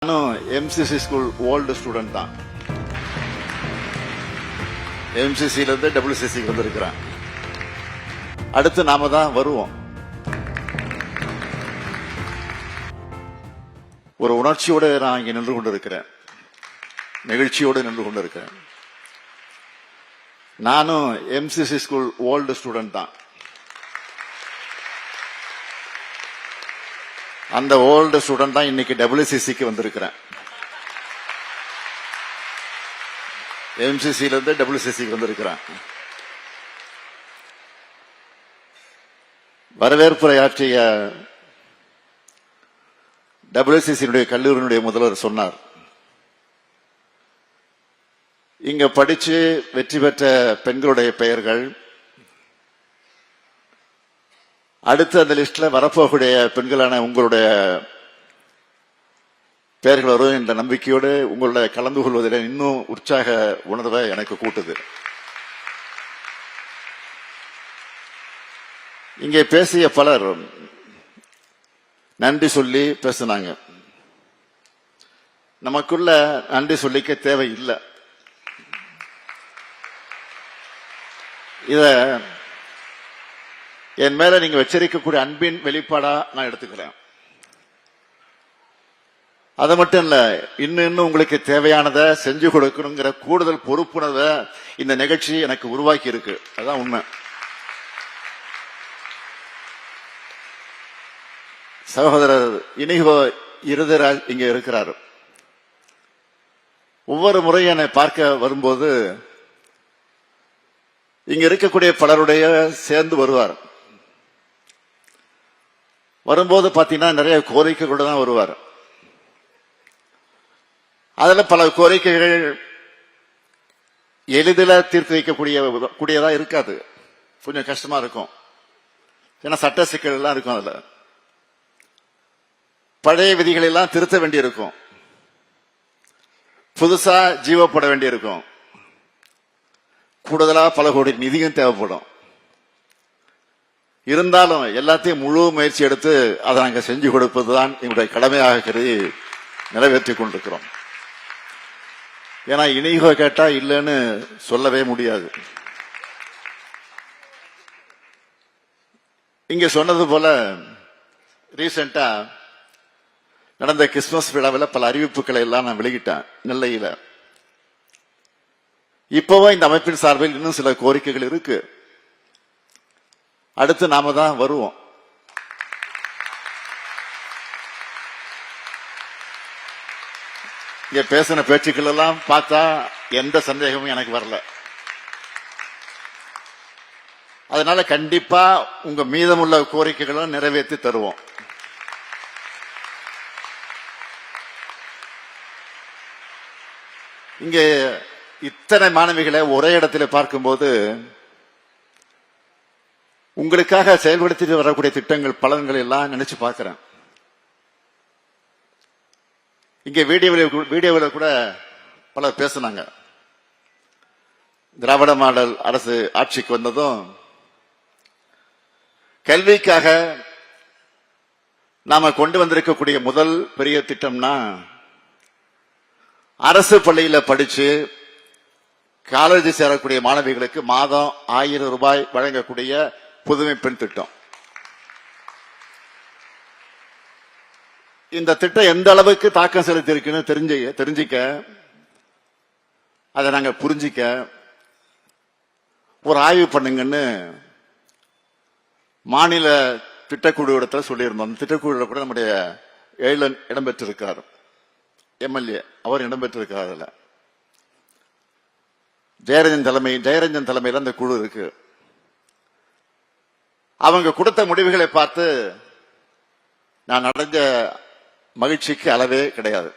நானும் MCC school old student தான். எம்சிசில இருந்து டபிள்யூசிசிக்கு வந்திருக்கிறேன். அடுத்து நாம தான் வருவோம். ஒரு உணர்ச்சியோடு நான் இங்கே நின்று கொண்டிருக்கிறேன், நெகிழ்ச்சியோடு நின்று கொண்டிருக்கிறேன். நானும் எம்சிசி ஸ்கூல் ஓல்டு ஸ்டூடெண்ட் தான். அந்த ஓல்டு ஸ்டூடெண்ட் தான் இன்னைக்கு டபிள்யூசிசிக்கு வந்திருக்கிறேன். எம்சிசில இருந்து டபிள்யூசிசிக்கு வந்திருக்கிறேன். வரவேற்புரையாற்றிய டபிள்யூசிசியினுடைய கல்லூரியினுடைய முதல்வர் சொன்னார், இங்க படிச்சு வெற்றி பெற்ற பெண்களுடைய பெயர்கள் அடுத்து அந்த லிஸ்ட்ல வரப்போகக்கூடிய பெண்களான உங்களுடைய பெயர்கள் வரும் என்ற நம்பிக்கையோடு உங்களுடைய கலந்து கொள்வதில் இன்னும் உற்சாக உணர்வை எனக்கு கூட்டுது. இங்கே பேசிய பலர் நன்றி சொல்லி பேசினாங்க. நமக்குள்ள நன்றி சொல்லிக்க தேவையில்லை. இத என் மேல நீங்க வச்சிருக்கக்கூடிய அன்பின் வெளிப்பாடா நான் எடுத்துக்கிறேன். அது மட்டும் இல்ல, இன்னும் உங்களுக்கு தேவையானதை செஞ்சு கொடுக்கணுங்கிற கூடுதல் பொறுப்புணர்வை இந்த நிகழ்ச்சி எனக்கு உருவாக்கி இருக்கு. அதான் உண்மை. சகோதரர் இனிகோ இருதராஜ் இங்க இருக்கிறார். ஒவ்வொரு முறையும் என்னை பார்க்க வரும்போது இங்க இருக்கக்கூடிய பலருடைய சேர்ந்து வருவார். வரும்போது பாத்தீங்கன்னா நிறைய கோரிக்கைகளோடு தான் வருவார். அதுல பல கோரிக்கைகள் எளிதில் தீர்த்து வைக்கக்கூடியதா இருக்காது. கொஞ்சம் கஷ்டமா இருக்கும். ஏன்னா சட்ட சிக்கல் எல்லாம் இருக்கும். அதுல பழைய விதிகளை எல்லாம் திருத்த வேண்டியிருக்கும், புதுசா ஜீவப்பட வேண்டியிருக்கும், கூடுதலா பல கோடி நிதியும் தேவைப்படும். இருந்தாலும் எல்லாத்தையும் முழு முயற்சி எடுத்து அதை நாங்கள் செஞ்சு கொடுப்பதுதான் எங்களுடைய கடமையாக கருதி நிறைவேற்றி கொண்டிருக்கிறோம். ஏன்னா இனிகோ கேட்டா இல்லைன்னு சொல்லவே முடியாது. இங்க சொன்னது போல ரீசெண்டா நடந்த கிறிஸ்துமஸ் விழாவில் பல அறிவிப்புகளை எல்லாம் நான் வெளியிட்டேன் நெல்லையில. இப்பவும் இந்த அமைப்பின் சார்பில் இன்னும் சில கோரிக்கைகள் இருக்கு. அடுத்து நாம தான் வருவோம். இங்க பேசின பேச்சுக்கள் எல்லாம் பார்த்தா எந்த சந்தேகமும் எனக்கு வரல. அதனால கண்டிப்பா உங்க மீதமுள்ள கோரிக்கைகளும் நிறைவேற்றி தருவோம். இங்கே இத்தனை மாணவிகளை ஒரே இடத்துல பார்க்கும்போது உங்களுக்காக செயல்படுத்திட்டு வரக்கூடிய திட்டங்கள் பலன்கள் எல்லாம் நினைச்சு பார்க்கிறேன். இங்க வீடியோவில் கூட பலர் பேசினாங்க. திராவிட மாடல் அரசு ஆட்சிக்கு வந்ததும் கல்விக்காக நாம கொண்டு வந்திருக்கக்கூடிய முதல் பெரிய திட்டம்னா அரசு பள்ளியில படிச்சு காலேஜ் சேரக்கூடிய மாணவிகளுக்கு மாதம் 1000 ரூபாய் வழங்கக்கூடிய புதுமை பெண் திட்டம். இந்த திட்டம் எந்த அளவுக்கு தாக்கம் செலுத்தி இருக்குன்னு தெரிஞ்சிக்க, அதை நாங்க புரிஞ்சிக்க ஒரு ஆய்வு பண்ணுங்கன்னு மாநில திட்டக்குழு இடத்துல சொல்லியிருந்தோம். அந்த திட்டக்குழு கூட நம்முடைய ஏழன் இடம்பெற்றிருக்கார், எம்எல்ஏ அவர் இடம்பெற்றிருக்கார். அதுல ஜெயரஞ்சன் தலைமையில் அந்த குழு இருக்கு. அவங்க கொடுத்த முடிவுகளை பார்த்து நான் அடைஞ்ச மகிழ்ச்சிக்கு அளவே கிடையாது.